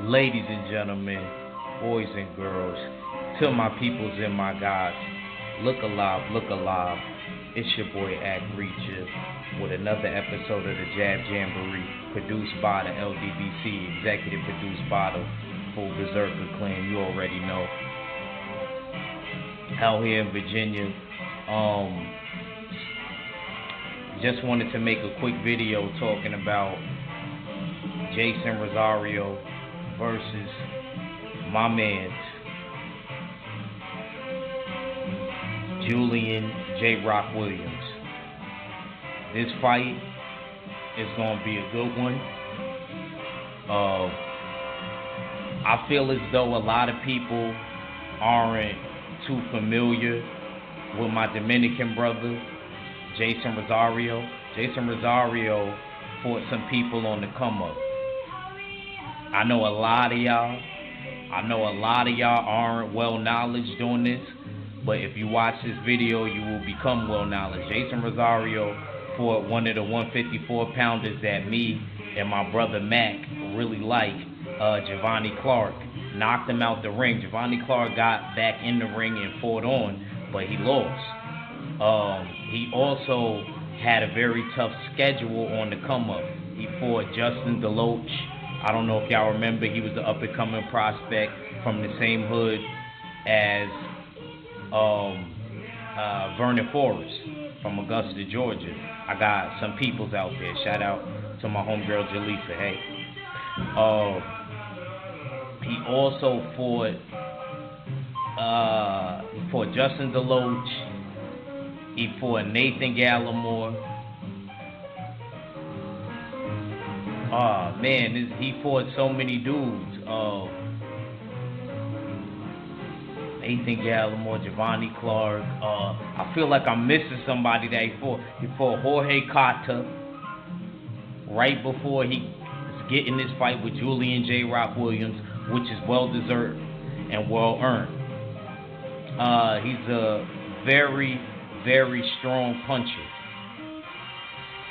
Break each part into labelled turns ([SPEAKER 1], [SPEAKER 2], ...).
[SPEAKER 1] Ladies and gentlemen, boys and girls, to my peoples and my gods, look alive. It's your boy Act Reacher with another episode of the Jab Jamboree, produced by the ldbc, executive produced by the fullberzerkerklan. You already know. Out here in Virginia, just wanted to make a quick video talking about Jeison Rosario versus my man Julian J-rock Williams. This fight is going to be a good one. I feel as though a lot of people aren't too familiar with my Dominican brother, Jeison Rosario. Jeison Rosario fought some people on the come up. I know a lot of y'all aren't well knowledge doing this, but if you watch this video, you will become well knowledge. Jeison Rosario fought one of the 154 pounders that me and my brother Mac really like, Giovanni Clark. Knocked him out the ring. Giovanni Clark got back in the ring and fought on, but he lost. He also had a very tough schedule on the come up. He fought Justin Deloach. I don't know if y'all remember, he was the up-and-coming prospect from the same hood as Vernon Forrest from Augusta, Georgia. I got some peoples out there. Shout out to my homegirl Jaleesa. Hey. He also fought Justin Deloach. He fought Nathan Gallimore. He fought so many dudes. Nathan Gallimore, Giovanni Clark. I feel like I'm missing somebody that he fought. He fought Jorge Cota right before he was getting this fight with Julian J-rock Williams, which is well deserved and well earned. He's a very, very strong puncher.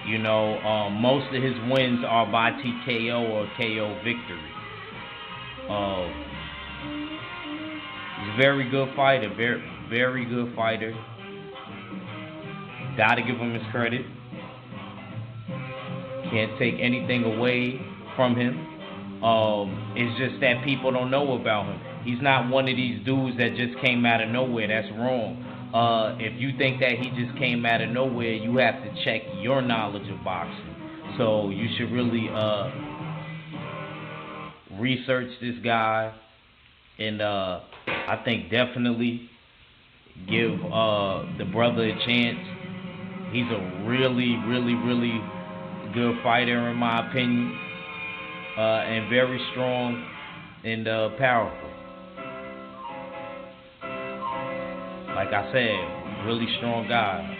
[SPEAKER 1] You know, most of his wins are by TKO or KO victory. He's a very good fighter, very, very good fighter. Gotta give him his credit. Can't take anything away from him. It's just that people don't know about him. He's not one of these dudes that just came out of nowhere. That's wrong. If you think that he just came out of nowhere, you have to check your knowledge of boxing. So you should really research this guy, and I think definitely give the brother a chance. He's a really, really, really good fighter in my opinion, and very strong and powerful. Like I said, really strong guy.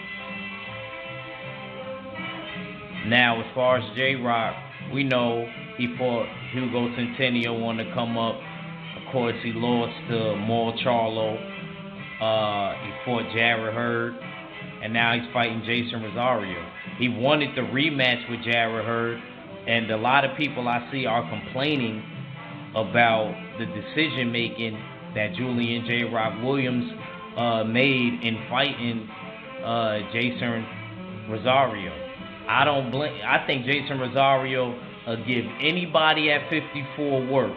[SPEAKER 1] Now, as far as J-Rock, we know he fought Hugo Centennial on the come up. Of course, he lost to Maul Charlo. He fought Jarrett Hurd, and now he's fighting Jeison Rosario. He wanted the rematch with Jarrett Hurd, and a lot of people I see are complaining about the decision making that Julian J-rock Williams made in fighting Jeison Rosario. I think Jeison Rosario give anybody at 54 work.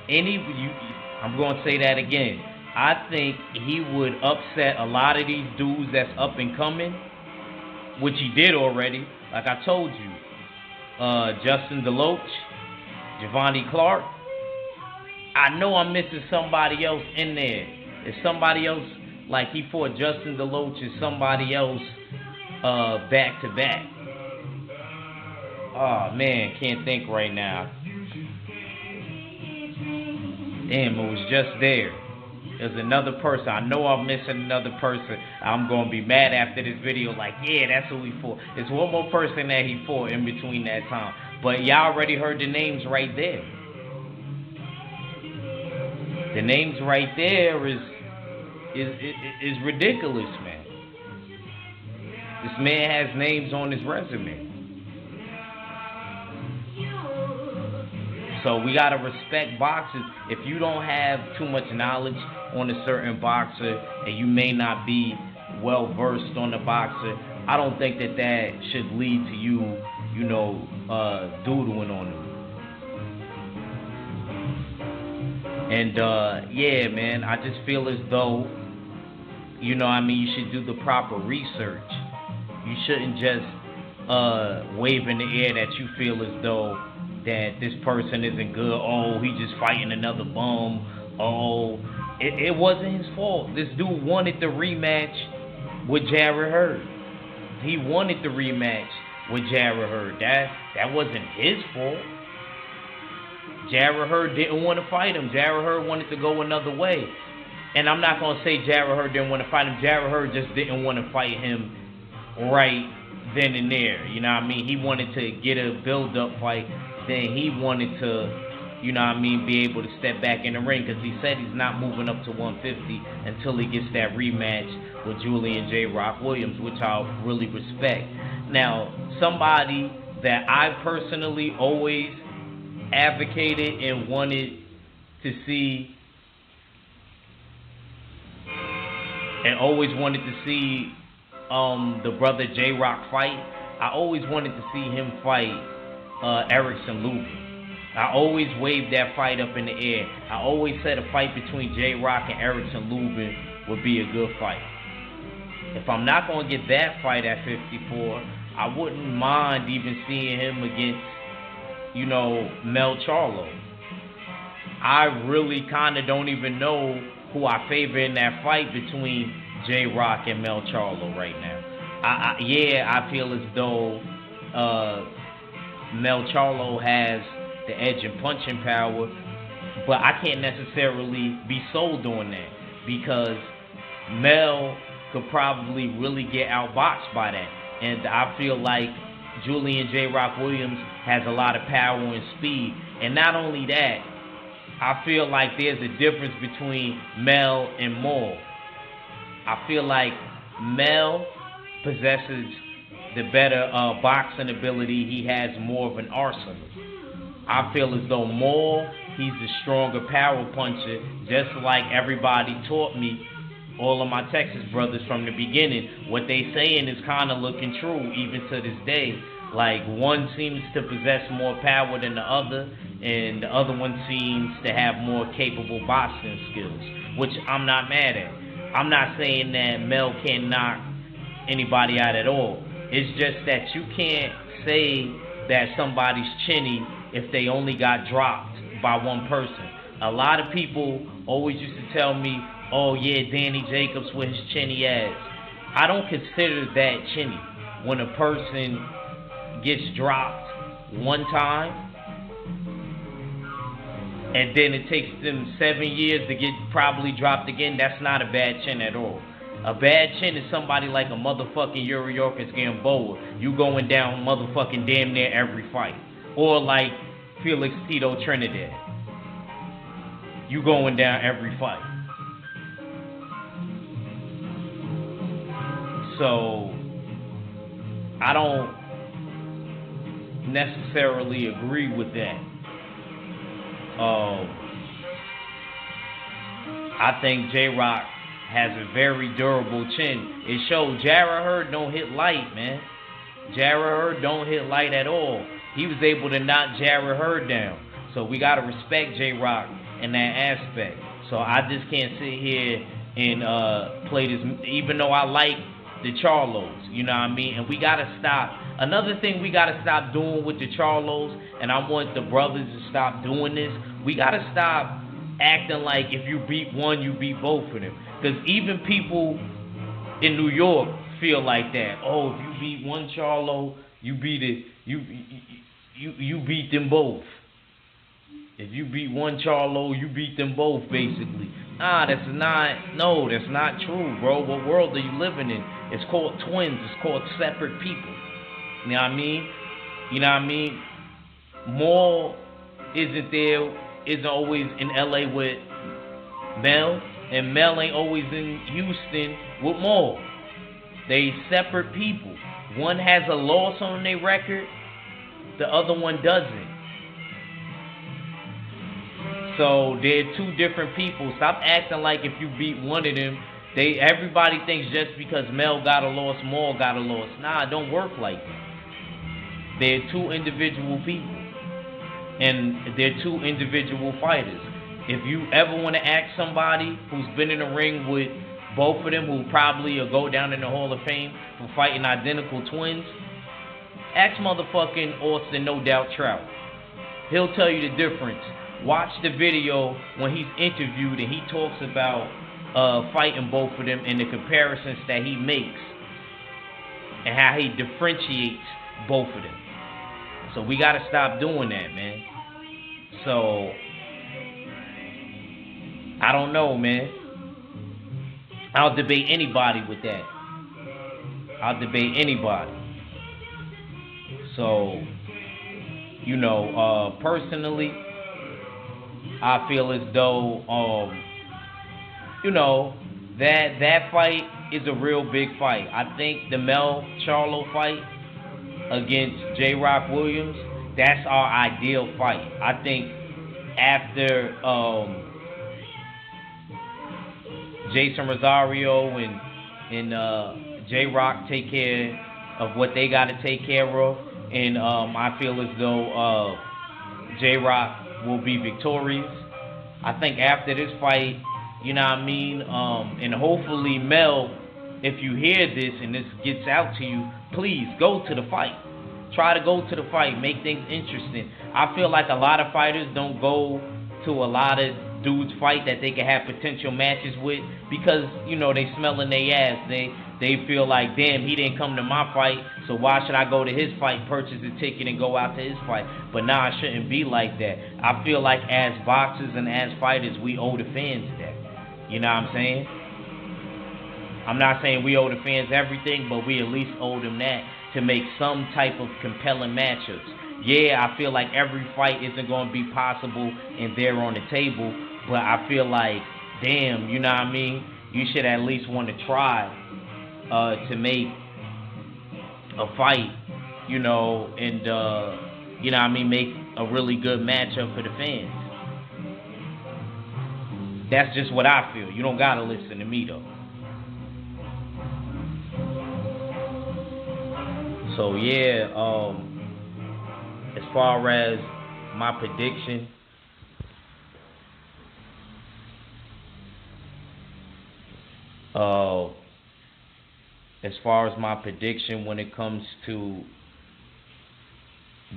[SPEAKER 1] I'm going to say that again. I think he would upset a lot of these dudes that's up and coming, which he did already. Like I told you, Justin Deloach, Giovanni Clark. I know I'm missing somebody else in there. If somebody else, like he fought Justin Deloach, is somebody else back to back. Oh man, can't think right now. Damn, it was just there. There's another person. I know I'm missing another person. I'm gonna be mad after this video. Like, yeah, that's who he fought. It's one more person that he fought in between that time. But y'all already heard the names right there. The names right there is ridiculous, man. This man has names on his resume. So we gotta respect boxers. If you don't have too much knowledge on a certain boxer and you may not be well versed on the boxer, I don't think that should lead to you, doodling on them. And yeah, man, I just feel as though, you should do the proper research. You shouldn't just wave in the air that you feel as though that this person isn't good. Oh, he just fighting another bum. Oh, it wasn't his fault. This dude wanted the rematch with Jarrett Hurd. He wanted the rematch with Jarrett Hurd. That wasn't his fault. Jarrett Hurd didn't want to fight him. Jarrett Hurd wanted to go another way. And I'm not going to say Jarrett Hurd didn't want to fight him. Jarrett Hurd just didn't want to fight him right then and there. You know what I mean? He wanted to get a build-up fight. Then he wanted to, be able to step back in the ring, because he said he's not moving up to 150 until he gets that rematch with Julian J-Rock Williams, which I really respect. Now, somebody that I personally always advocated and wanted to see the brother J-Rock fight. I always wanted to see him fight Erickson Lubin. I always waved that fight up in the air. I always said a fight between J-Rock and Erickson Lubin would be a good fight. If I'm not going to get that fight at 54, I wouldn't mind even seeing him against, Mel Charlo. I really kind of don't even know who I favor in that fight between J-Rock and Mel Charlo right now. I feel as though Mel Charlo has the edge in punching power, but I can't necessarily be sold on that, because Mel could probably really get outboxed by that. And I feel like Julian J-Rock Williams has a lot of power and speed. And not only that, I feel like there's a difference between Mel and Maul. I feel like Mel possesses the better boxing ability. He has more of an arsenal. I feel as though Maul, he's the stronger power puncher, just like everybody taught me, all of my Texas brothers from the beginning. What they saying is kind of looking true even to this day. Like, one seems to possess more power than the other, and the other one seems to have more capable boxing skills, which I'm not mad at. I'm not saying that Mel can't knock anybody out at all. It's just that you can't say that somebody's chinny if they only got dropped by one person. A lot of people always used to tell me, oh yeah, Danny Jacobs with his chinny ass. I don't consider that chinny. When a person gets dropped one time, and then it takes them 7 years to get probably dropped again, that's not a bad chin at all. A bad chin is somebody like a motherfucking Yuriorkis Gamboa. You going down motherfucking damn near every fight. Or like Felix Tito Trinidad. You going down every fight. So, I don't necessarily agree with that. I think J-Rock has a very durable chin. It shows Jarrett Hurd don't hit light, man. Jarrett Hurd don't hit light at all. He was able to knock Jarrett Hurd down. So we got to respect J-Rock in that aspect. So I just can't sit here and play this, even though I like the Charlos, you know what I mean? And we got to stop. Another thing we got to stop doing with the Charlos, and I want the brothers to stop doing this, we got to stop acting like if you beat one, you beat both of them. Because even people in New York feel like that. Oh, if you beat one Charlo, you beat it. You beat them both. If you beat one Charlo, you beat them both, basically. That's not true, bro. What world are you living in? It's called twins. It's called separate people. You know what I mean? You know what I mean? Maul isn't always in LA with Mel, and Mel ain't always in Houston with Maul. They separate people. One has a loss on their record, the other one doesn't. So they're two different people. Stop acting like if you beat one of them, everybody thinks just because Mel got a loss, Maul got a loss. Nah, it don't work like that. They're two individual people, and they're two individual fighters. If you ever want to ask somebody who's been in the ring with both of them, who probably will go down in the Hall of Fame for fighting identical twins, ask motherfucking Austin No Doubt Trout. He'll tell you the difference. Watch the video when he's interviewed and he talks about fighting both of them and the comparisons that he makes and how he differentiates both of them. So we gotta stop doing that, man. So I don't know, man. I'll debate anybody with that. I'll debate anybody. So, you know, personally, I feel as though, you know, that fight is a real big fight. I think the Mel Charlo fight against J-Rock Williams, that's our ideal fight. I think after Jeison Rosario and J-Rock take care of what they got to take care of, and I feel as though J-Rock will be victorious. I think after this fight, you know what I mean, and hopefully Mel, if you hear this and this gets out to you, please go to the fight. Try to go to the fight, make things interesting. I feel like a lot of fighters don't go to a lot of dudes fight that they can have potential matches with because, you know, they smelling their ass. They feel like, damn, he didn't come to my fight, so why should I go to his fight, purchase a ticket, and go out to his fight? But nah, it shouldn't be like that. I feel like as boxers and as fighters, we owe the fans that. You know what I'm saying? I'm not saying we owe the fans everything, but we at least owe them that to make some type of compelling matchups. Yeah, I feel like every fight isn't going to be possible and there on the table, but I feel like, damn, you know what I mean? You should at least want to try to make a fight, you know, and, you know what I mean, make a really good matchup for the fans. That's just what I feel. You don't got to listen to me, though. So, yeah, as far as my prediction, when it comes to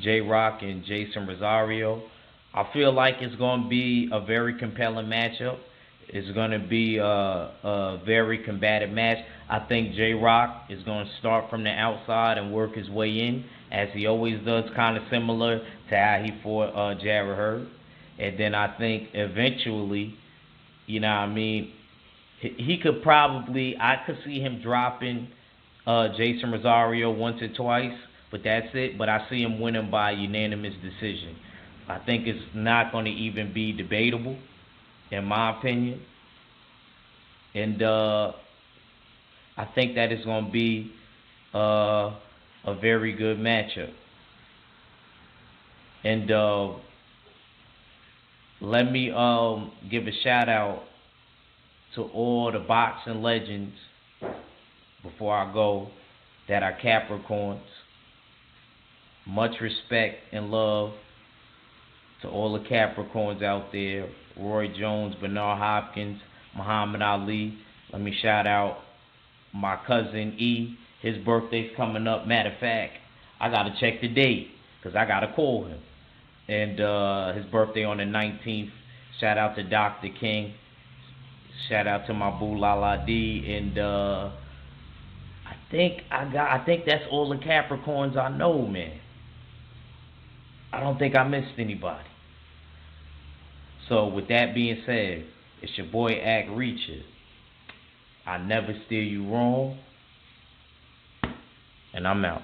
[SPEAKER 1] J-Rock and Jeison Rosario, I feel like it's going to be a very compelling matchup. It's going to be a very combative match. I think J-Rock is going to start from the outside and work his way in, as he always does, kind of similar to how he fought Jarrett Hurd. And then I think eventually, you know what I mean, he could probably, I could see him dropping Jeison Rosario once or twice, but that's it. But I see him winning by unanimous decision. I think it's not going to even be debatable, in my opinion. And I think that it's going to be a very good matchup. And let me give a shout out to all the boxing legends before I go that are Capricorns. Much respect and love to all the Capricorns out there. Roy Jones, Bernard Hopkins, Muhammad Ali. Let me shout out my cousin E. His birthday's coming up. Matter of fact, I got to check the date because I got to call him. And his birthday on the 19th. Shout out to Dr. King. Shout out to my boo Lala D. And I think that's all the Capricorns I know, man. I don't think I missed anybody. So with that being said, it's your boy Act Reacher. I never steer you wrong. And I'm out.